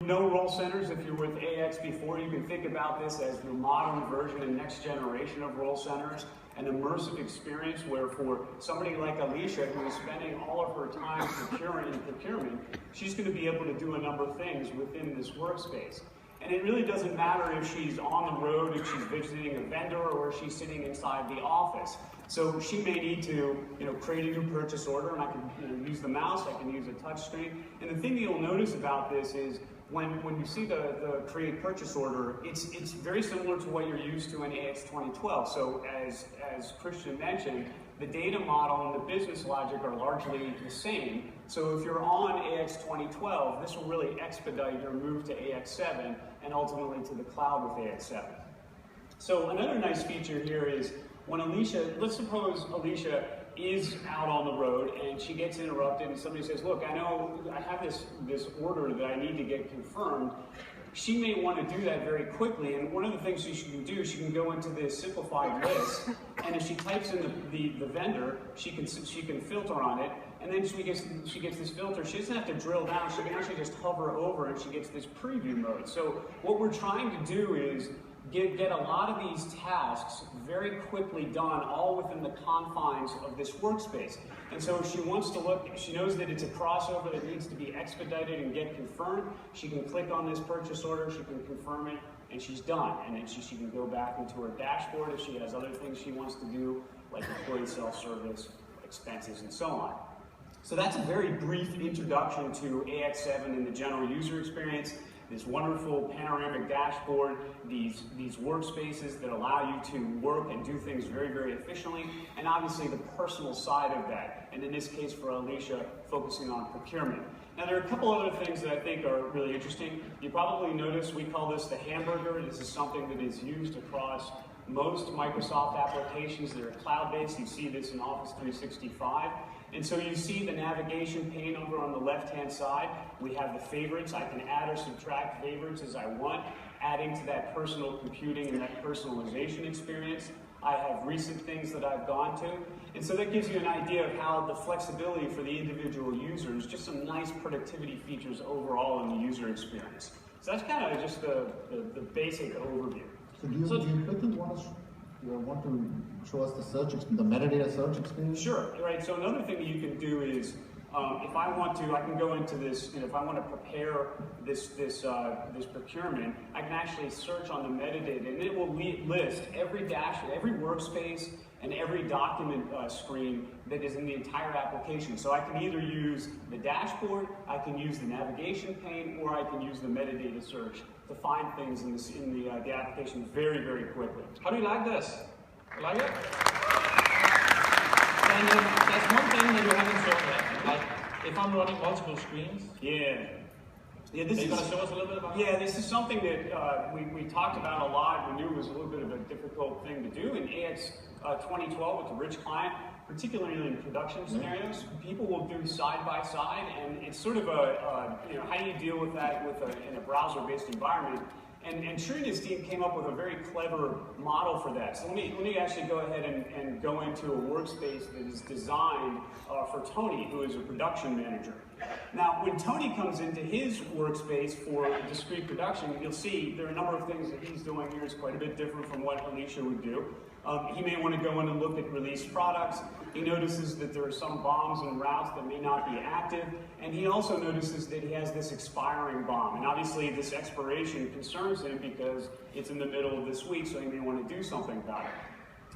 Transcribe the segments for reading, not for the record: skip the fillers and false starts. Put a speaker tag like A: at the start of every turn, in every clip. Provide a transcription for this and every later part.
A: no role centers. If you're with AX before, you can think about this as the modern version and next generation of role centers, an immersive experience where for somebody like Alicia, who is spending all of her time procurement, she's going to be able to do a number of things within this workspace. And it really doesn't matter if she's on the road, if she's visiting a vendor, or if she's sitting inside the office. So she may need to, create a new purchase order, and I can use the mouse, I can use a touch screen. And the thing that you'll notice about this is when you see the create purchase order, it's very similar to what you're used to in AX 2012. So as Christian mentioned, the data model and the business logic are largely the same. So if you're on AX 2012, this will really expedite your move to AX7 and ultimately to the cloud with AX7. So another nice feature here is when Alicia, let's suppose Alicia is out on the road and she gets interrupted and somebody says, look, I know I have this order that I need to get confirmed. She may want to do that very quickly, and one of the things she can do, she can go into this simplified list, and if she types in the vendor, she can filter on it, and then she gets this filter. She doesn't have to drill down, she can actually just hover over and she gets this preview mode. So what we're trying to do is get a lot of these tasks very quickly done, all within the confines of this workspace. And so if she wants to look, she knows that it's a crossover that needs to be expedited and get confirmed, she can click on this purchase order, she can confirm it, and she's done. And then she can go back into her dashboard if she has other things she wants to do, like employee self-service, expenses, and so on. So that's a very brief introduction to AX7 and the general user experience. This wonderful panoramic dashboard, these workspaces that allow you to work and do things very, very efficiently, and obviously the personal side of that. And in this case for Alicia, focusing on procurement. Now there are a couple other things that I think are really interesting. You probably noticed we call this the hamburger. This is something that is used across most Microsoft applications that are cloud-based. You see this in Office 365. And so you see the navigation pane over on the left-hand side. We have the favorites. I can add or subtract favorites as I want, adding to that personal computing and that personalization experience. I have recent things that I've gone to. And so that gives you an idea of how the flexibility for the individual users, just some nice productivity features overall in the user experience. So that's kind of just the basic overview.
B: So do you quickly want to show us the metadata search experience?
A: Sure, right. So another thing that you can do is, if I want to, I can go into this, and if I want to prepare this procurement, I can actually search on the metadata, and it will list every dashboard, every workspace, and every document screen that is in the entire application. So I can either use the dashboard, I can use the navigation pane, or I can use the metadata search to find things in the application very, very quickly.
C: How do you like this? You like it? And that's one thing that you haven't shown yet. Like, if I'm running multiple screens.
A: Yeah, this is going to
C: show us a little bit about.
A: Yeah, this is something that we talked about a lot. We knew it was a little bit of a difficult thing to do in AX 2012 with the rich client, particularly in production scenarios. People will do side by side, and it's sort of how do you deal with that in a browser-based environment? And Sri and his team came up with a very clever model for that. So let me actually go ahead and go into a workspace that is designed for Tony, who is a production manager. Now, when Tony comes into his workspace for discrete production, you'll see there are a number of things that he's doing here is quite a bit different from what Alicia would do. He may want to go in and look at released products. He notices that there are some bombs and routes that may not be active, and he also notices that he has this expiring bomb. And obviously this expiration concerns him because it's in the middle of this week, so he may want to do something about it.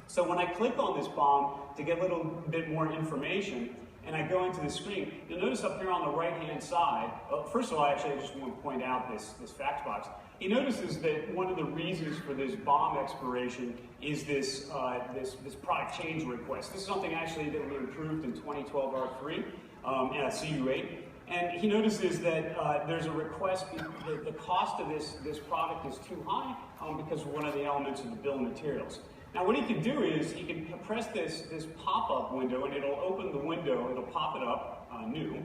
A: So when I click on this bomb to get a little bit more information, and I go into the screen, you'll notice up here on the right-hand side, first of all, I just want to point out this fact box. He notices that one of the reasons for this bomb expiration is this product change request. This is something actually that we improved in 2012 R3, CU8. And he notices that there's a request, the cost of this product is too high because of one of the elements of the bill of materials. Now what he can do is he can press this pop-up window, and it'll open the window, it'll pop it up, new.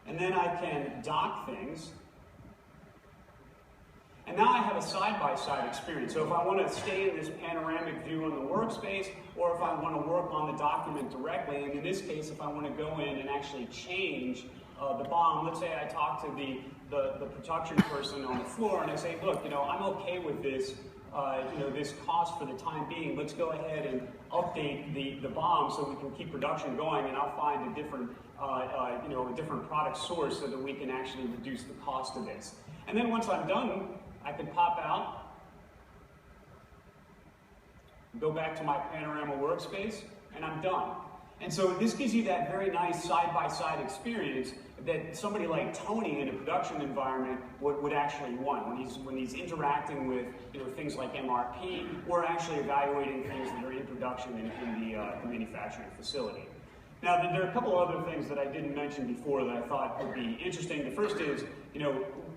A: And then I can dock things. And now I have a side-by-side experience. So if I want to stay in this panoramic view on the workspace, or if I want to work on the document directly, and in this case, if I want to go in and actually change the BOM. Let's say I talk to the production person on the floor and I say, look, I'm okay with this, this cost for the time being. Let's go ahead and update the BOM so we can keep production going, and I'll find a different, a different product source so that we can actually reduce the cost of this. And then once I'm done, I can pop out, go back to my panorama workspace, and I'm done. And so this gives you that very nice side-by-side experience that somebody like Tony in a production environment would actually want when he's interacting with things like MRP or actually evaluating things that are in production in the manufacturing facility. Now, there are a couple other things that I didn't mention before that I thought would be interesting. The first is,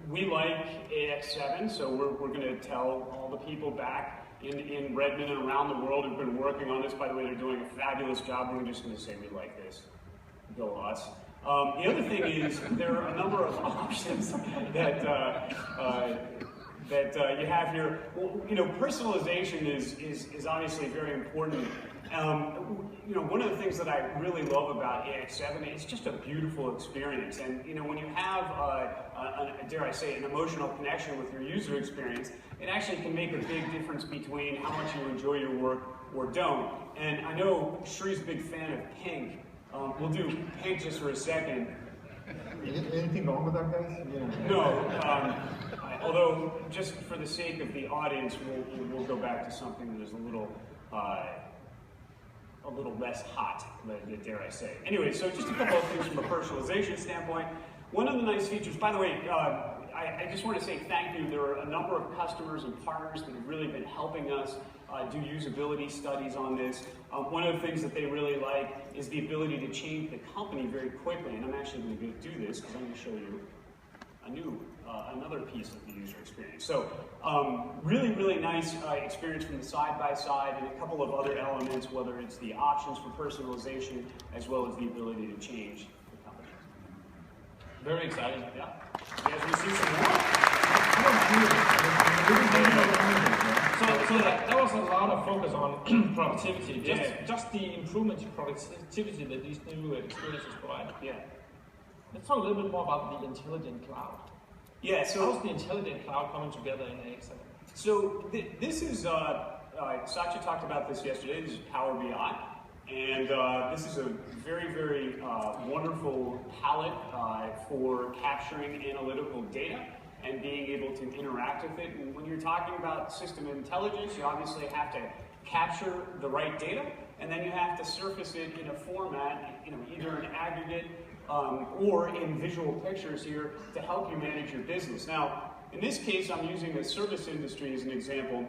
A: we like AX7, so we're going to tell all the people back in Redmond and around the world who've been working on this. By the way, they're doing a fabulous job. We're just going to say we like this. Go us. The other thing is there are a number of options that you have here. Well, personalization is obviously very important. One of the things that I really love about AX7, it's just a beautiful experience. And when you have, dare I say, an emotional connection with your user experience, it actually can make a big difference between how much you enjoy your work or don't. And I know Shree's a big fan of pink. We'll do pink just for a second.
B: Anything wrong with that, guys? Yeah.
A: No. Although, just for the sake of the audience, we'll go back to something that is a little less hot, dare I say. Anyway, so just a couple of things from a personalization standpoint. One of the nice features, by the way, I just want to say thank you. There are a number of customers and partners that have really been helping us do usability studies on this. One of the things that they really like is the ability to change the company very quickly, and I'm actually going to do this because I'm going to show you another piece of the user experience. So really nice experience from the side-by-side and a couple of other elements, whether it's the options for personalization as well as the ability to change the company.
C: Very exciting.
A: Yeah. You guys want to see some more?
C: So that was a lot of focus on productivity, just the improvement in productivity that these new experiences provide.
A: Yeah.
C: Let's talk a little bit more about the intelligent cloud.
A: Yeah, so
C: how's the intelligent cloud coming together in AX7?
A: So this is, Satya talked about this yesterday, this is Power BI, and this is a very wonderful palette for capturing analytical data and being able to interact with it. And when you're talking about system intelligence, you obviously have to capture the right data, and then you have to surface it in a format, either an aggregate or in visual pictures here to help you manage your business. Now, in this case, I'm using the service industry as an example,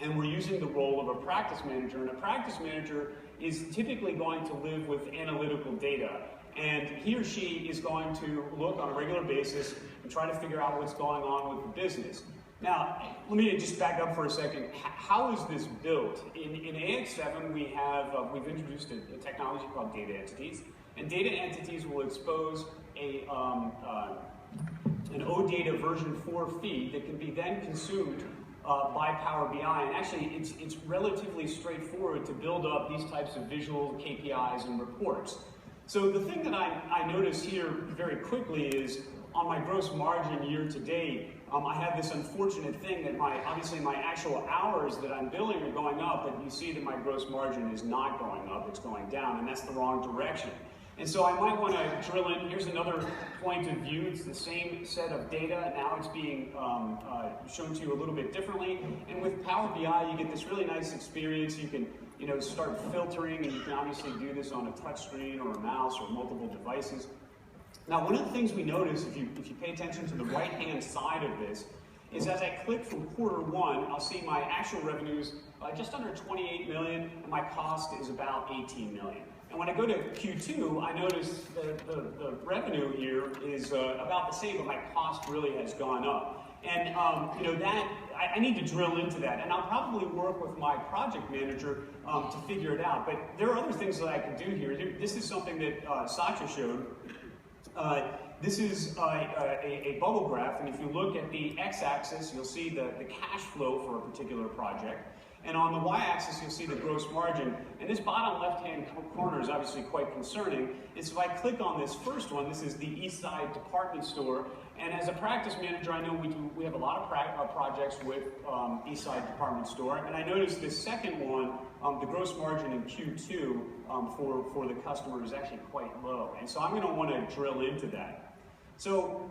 A: and we're using the role of a practice manager. And a practice manager is typically going to live with analytical data. And he or she is going to look on a regular basis and try to figure out what's going on with the business. Now, let me just back up for a second. How is this built? In AX7, we've introduced a technology called data entities. And data entities will expose an OData version 4 feed that can be then consumed by Power BI. And actually, it's relatively straightforward to build up these types of visual KPIs and reports. So the thing that I notice here very quickly is on my gross margin year to date, I have this unfortunate thing that obviously my actual hours that I'm billing are going up, but you see that my gross margin is not going up, it's going down, and that's the wrong direction. And so I might want to drill in. Here's another point of view. It's the same set of data. Now it's being shown to you a little bit differently. And with Power BI, you get this really nice experience. You can start filtering, and you can obviously do this on a touch screen or a mouse or multiple devices. Now, one of the things we notice, if you pay attention to the right-hand side of this, is as I click from Q1, I'll see my actual revenues just under 28 million, and my cost is about 18 million. And when I go to Q2, I notice the revenue here is about the same, but my cost really has gone up. And I need to drill into that, and I'll probably work with my project manager to figure it out. But there are other things that I can do here. This is something that Satya showed. This is a bubble graph, and if you look at the x-axis, you'll see the cash flow for a particular project. And on the y-axis, you'll see the gross margin. And this bottom left-hand corner is obviously quite concerning. Is if I click on this first one, this is the East Side Department Store. And as a practice manager, I know we have a lot of projects with East Side Department Store. And I noticed this second one, the gross margin in Q2 for the customer is actually quite low. And so I'm going to want to drill into that. So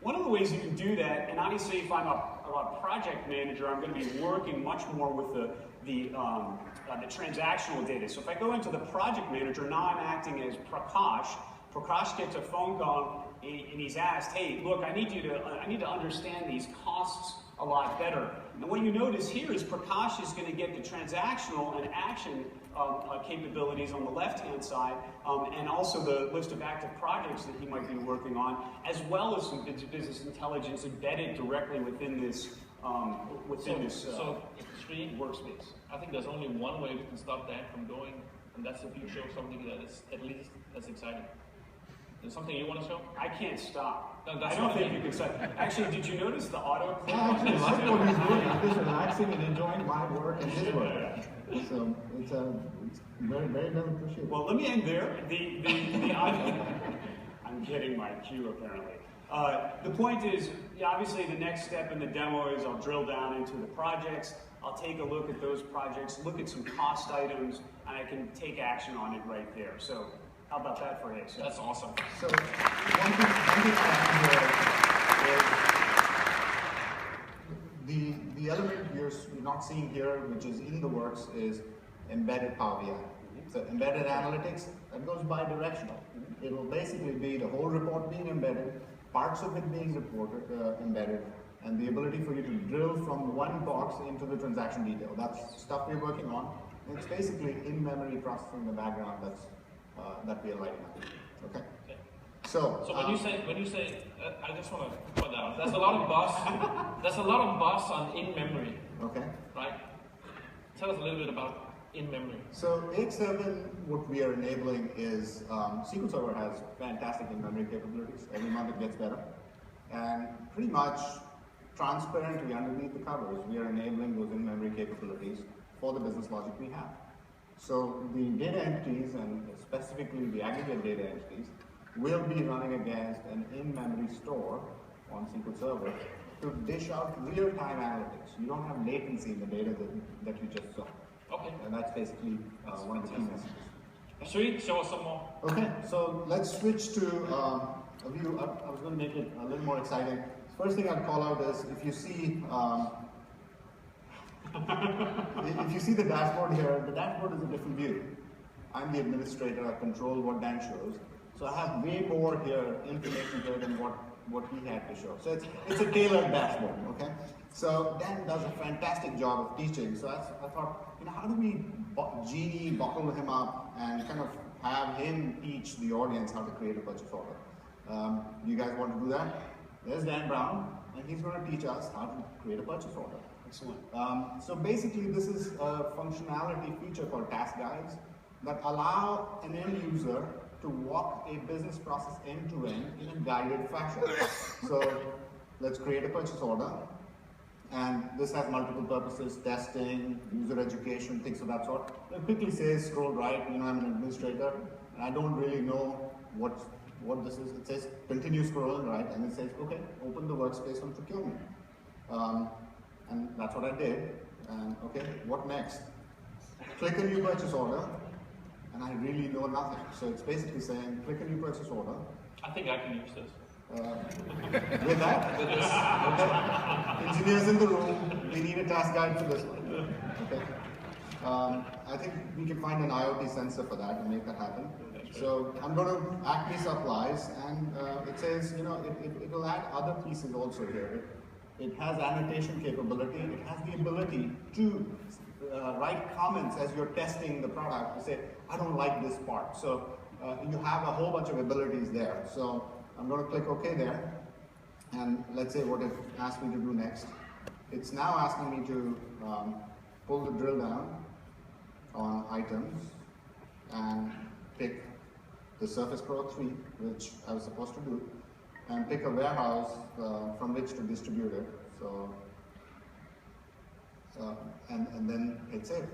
A: one of the ways you can do that, and obviously if I'm a project manager, I'm going to be working much more with the transactional data. So if I go into the project manager, now I'm acting as Prakash. Prakash gets a phone call and he's asked, hey, look, I need to understand these costs a lot better. And what you notice here is Prakash is going to get the transactional and action capabilities on the left-hand side, and also the list of active projects that he might be working on, as well as some business intelligence embedded directly within this
C: three
A: workspace.
C: I think there's only one way we can stop that from going, and that's if you show something that is at least as exciting. Is something you want to show?
A: I can't stop.
C: No,
A: I don't think you can stop. Actually, did you notice the auto?
B: Yeah, actually, I like what he's doing. He's just relaxing and enjoying my work and his work. So it's very, very well appreciated.
A: Well, let me end there. I'm getting my cue apparently. The point is, obviously, the next step in the demo is I'll drill down into the projects. I'll take a look at those projects, look at some cost items, and I can take action on it right there. So. How about that for AX7?
C: That's awesome.
B: So one thing here is the element you're not seeing here, which is in the works, is embedded Power BI. So embedded analytics, that goes bi-directional. It will basically be the whole report being embedded, parts of it being embedded, and the ability for you to drill from one box into the transaction detail. That's stuff we're working on. And it's basically in-memory processing in the background that we are lighting up. Okay. So
C: when you say, I just want to point out, there's a lot of buzz. There's a lot of buzz on in memory.
B: Okay.
C: Right. Tell us a little bit about in memory.
B: So AX7, what we are enabling is SQL Server has fantastic in memory capabilities. Every month it gets better, and pretty much transparently underneath the covers, we are enabling those in memory capabilities for the business logic we have. So the data entities, and specifically the aggregate data entities, will be running against an in-memory store on SQL Server to dish out real-time analytics. You don't have latency in the data that you just saw.
C: Okay.
B: And that's basically one of the key messages.
C: Sweet, show us some more.
B: Okay, so let's switch to a view. I was going to make it a little more exciting. First thing I'd call out is if you see if you see the dashboard here, the dashboard is a different view. I'm the administrator, I control what Dan shows. So I have way more here, information here than what he had to show. So it's a tailored dashboard, okay? So Dan does a fantastic job of teaching. So I thought, how do we genie bottle him up and kind of have him teach the audience how to create a purchase order? Do you guys want to do that? There's Dan Brown, and he's going to teach us how to create a purchase order.
A: Excellent.
B: So basically, this is a functionality feature called task guides that allow an end user to walk a business process end to end in a guided fashion. So let's create a purchase order. And this has multiple purposes: testing, user education, things of that sort. It quickly says scroll right. I'm an administrator, and I don't really know what this is. It says continue scrolling right, and it says, okay, open the workspace on procurement. And that's what I did. And okay, what next? Click a new purchase order, and I really know nothing. So it's basically saying, click a new purchase order.
C: I think I can use this.
B: With that, okay. Engineers in the room, we need a task guide for this one. Okay. I think we can find an IoT sensor for that and make that happen. So I'm going to Acme Supplies, and it says, it will add other pieces also here. It has annotation capability. It has the ability to write comments as you're testing the product to say, I don't like this part. So you have a whole bunch of abilities there. So I'm going to click OK there. And let's say what it asked me to do next. It's now asking me to pull the drill down on items and pick the Surface Pro 3, which I was supposed to do, and pick a warehouse from which to distribute it. So and then hit save.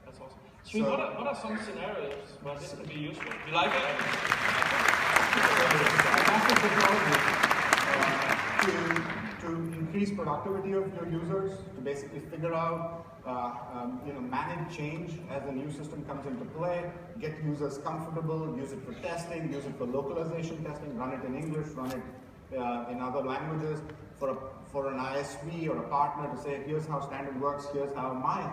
C: That's awesome. Sri, what are some scenarios where this can be useful? You like it?
B: Fantastic technology to increase productivity of your users, to basically figure out, manage change as a new system comes into play, get users comfortable, use it for testing, use it for localization testing, run it in English, run it in other languages, for an ISV or a partner to say, here's how standard works, here's how my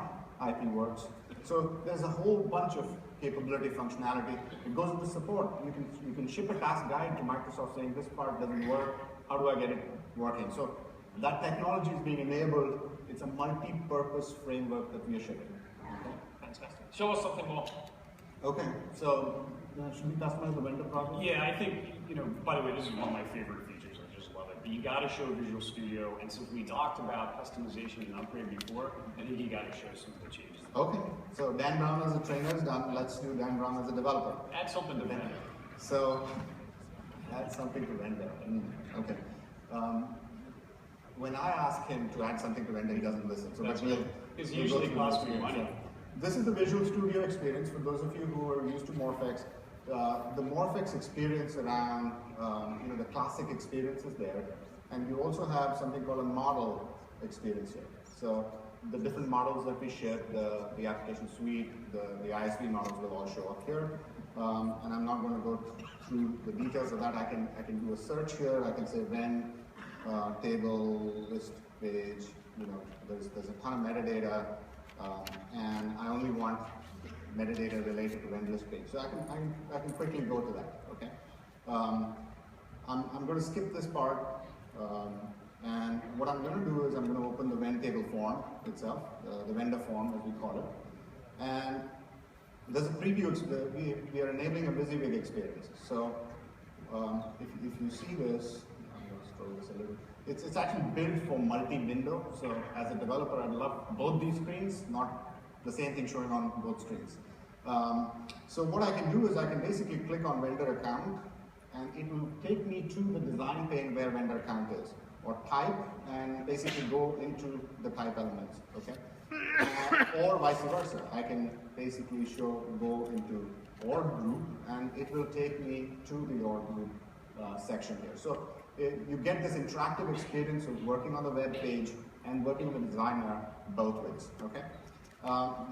B: IP works. So there's a whole bunch of capability, functionality. It goes into support. You can ship a task guide to Microsoft saying this part doesn't work, how do I get it working? So that technology is being enabled. It's a multi-purpose framework that we are shipping. Okay?
C: Fantastic. Show us something more.
B: Okay, so should we customize the vendor project?
A: Yeah, I think, by the way, this is one of my favorite features. I just love it. But you got to show Visual Studio, and since we talked about customization and upgrade before, I think you got to show some of the changes.
B: Okay, so Dan Brown as a trainer is done. Let's do Dan Brown as a developer.
A: Add something to vendor.
B: So, add something to vendor. Okay. When I ask him to add something to vendor, he doesn't listen. So
A: it's usually costs me money.
B: This is the Visual Studio experience for those of you who are used to Morphex. The Morphex experience around, the classic experience is there, and you also have something called a model experience here. So the different models that we ship, the application suite, the ISV models will all show up here. And I'm not going to go through the details of that. I can do a search here. I can say when, table, list page. There's a ton of metadata, and I only want metadata related to when list page. So I can quickly go to that. Okay. I'm going to skip this part. And what I'm going to do is I'm going to open the Venn table form itself, the vendor form as we call it. And there's a preview. We are enabling a WYSIWYG experience. So if you see this, I'm going to scroll this a little. It's actually built for multi-window. So as a developer, I'd love both these screens, not the same thing showing on both screens. So what I can do is I can basically click on vendor account, and it will take me to the design pane where vendor account is, or type, and basically go into the type elements, okay? Or vice versa. I can basically go into org group, and it will take me to the org group section here. So you get this interactive experience of working on the web page and working with the designer both ways, okay?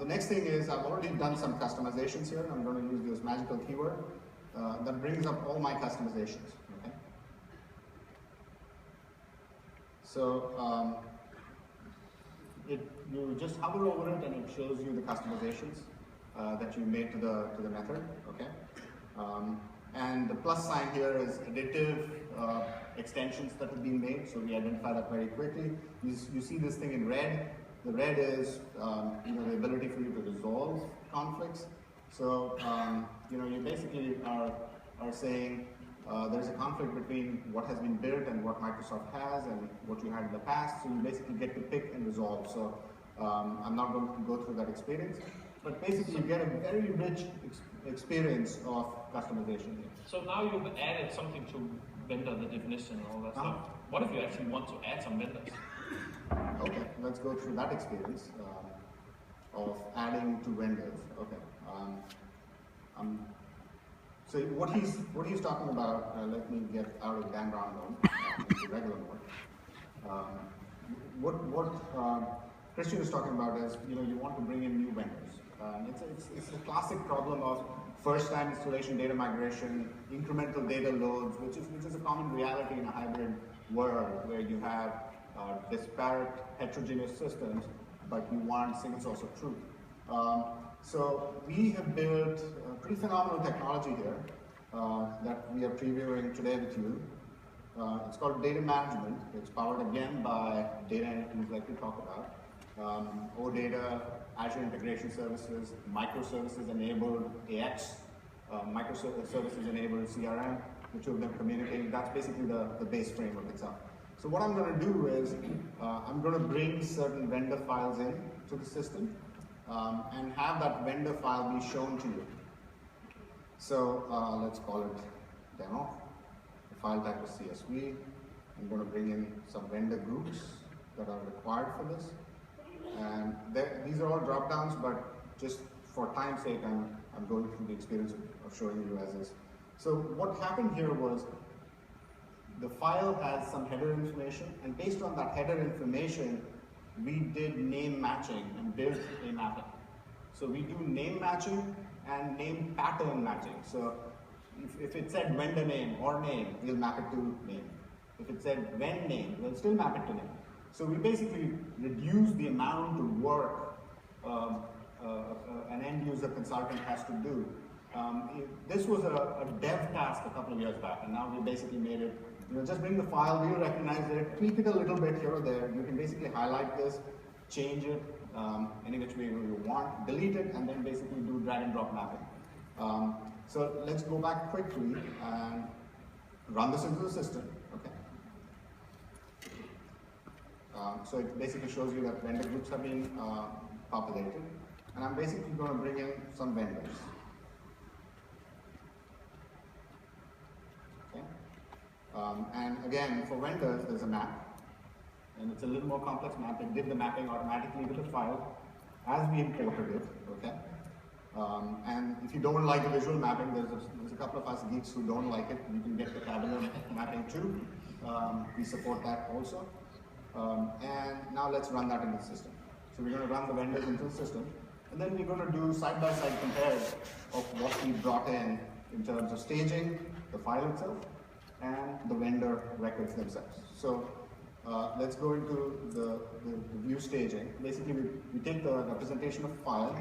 B: The next thing is I've already done some customizations here. I'm going to use this magical keyword that brings up all my customizations, okay? So you just hover over it and it shows you the customizations that you made to the method, okay? And the plus sign here is additive extensions that have been made, so we identify that very quickly. You see this thing in red. The red is the ability for you to resolve conflicts. So you basically are saying there's a conflict between what has been built and what Microsoft has and what you had in the past. So you basically get to pick and resolve. So I'm not going to go through that experience, but basically you get a very rich experience of customization here.
C: So now you've added something to vendor, the definition and all that stuff. What if you actually want to add some vendors?
B: Okay, let's go through that experience of adding to vendors. Okay. So what he's talking about, let me get out of Dan Brown mode into regular mode. What Christian is talking about is, you want to bring in new vendors. It's a classic problem of first-time installation data migration, incremental data loads, which is a common reality in a hybrid world where you have disparate heterogeneous systems, but you want single source of truth. So we have built a pretty phenomenal technology here that we are previewing today with you. It's called data management. It's powered again by data entities like we talk about. OData, Azure Integration Services, microservices enabled AX, microservices enabled CRM, the two of them communicating. That's basically the base framework itself. So what I'm going to do is I'm going to bring certain vendor files in to the system and have that vendor file be shown to you. So let's call it demo. The file type is CSV. I'm going to bring in some vendor groups that are required for this. And these are all drop downs, but just for time's sake, I'm going through the experience of showing you as is. So what happened here was the file has some header information, and based on that header information, we did name matching and built a mapping. So we do name matching and name pattern matching. So if it said vendor name or name, we'll map it to name. If it said when name, we'll still map it to name. So we basically reduce the amount of work an end user consultant has to do. This was a dev task a couple of years back, and now we basically made it, just bring the file, we'll recognize it, tweak it a little bit here or there. You can basically highlight this, change it, any which way you want, delete it, and then basically do drag and drop mapping. So let's go back quickly and run this into the system. Okay. So it basically shows you that vendor groups have been populated, and I'm basically going to bring in some vendors. Okay. And again, for vendors, there's a map, and it's a little more complex map. It did the mapping automatically to the file as we imported it. Okay. And if you don't like the visual mapping, there's a couple of us geeks who don't like it. You can get the tabular mapping too. We support that also. And now let's run that into the system. So we're going to run the vendors into the system, and then we're going to do side-by-side compares of what we brought in terms of staging, the file itself, and the vendor records themselves. So let's go into the view staging. Basically, we take the representation of file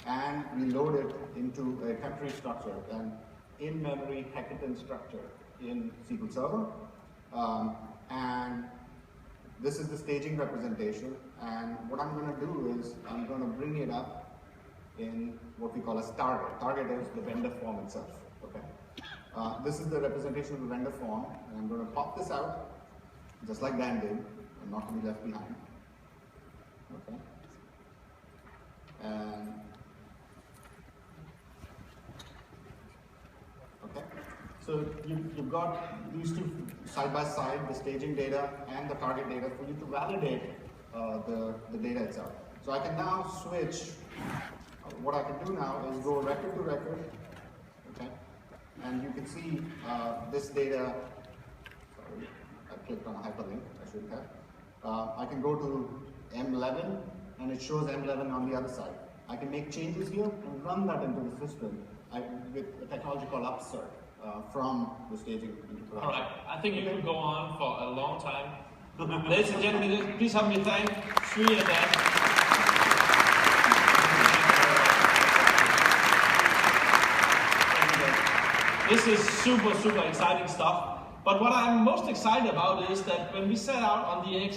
B: and we load it into a temporary structure, an in-memory Hecatan structure in SQL Server. And this is the staging representation, and what I'm going to do is I'm going to bring it up in what we call as target. Target is the vendor form itself. Okay. This is the representation of the vendor form, and I'm going to pop this out, just like Dan did, and not to be left behind. Okay. And okay. So you've got these two side by side, the staging data and the target data, for you to validate the data itself. So I can now switch. What I can do now is go record to record. Okay. And you can see this data. Sorry, I clicked on a hyperlink. I shouldn't have. I can go to M11, and it shows M11 on the other side. I can make changes here and run that into the system with a technology called upsert from the staging into production.
C: All right, I think you could go on for a long time. Ladies and gentlemen, please help me thank Sri and Dan. This is super exciting stuff. But what I'm most excited about is that when we set out on the AX7,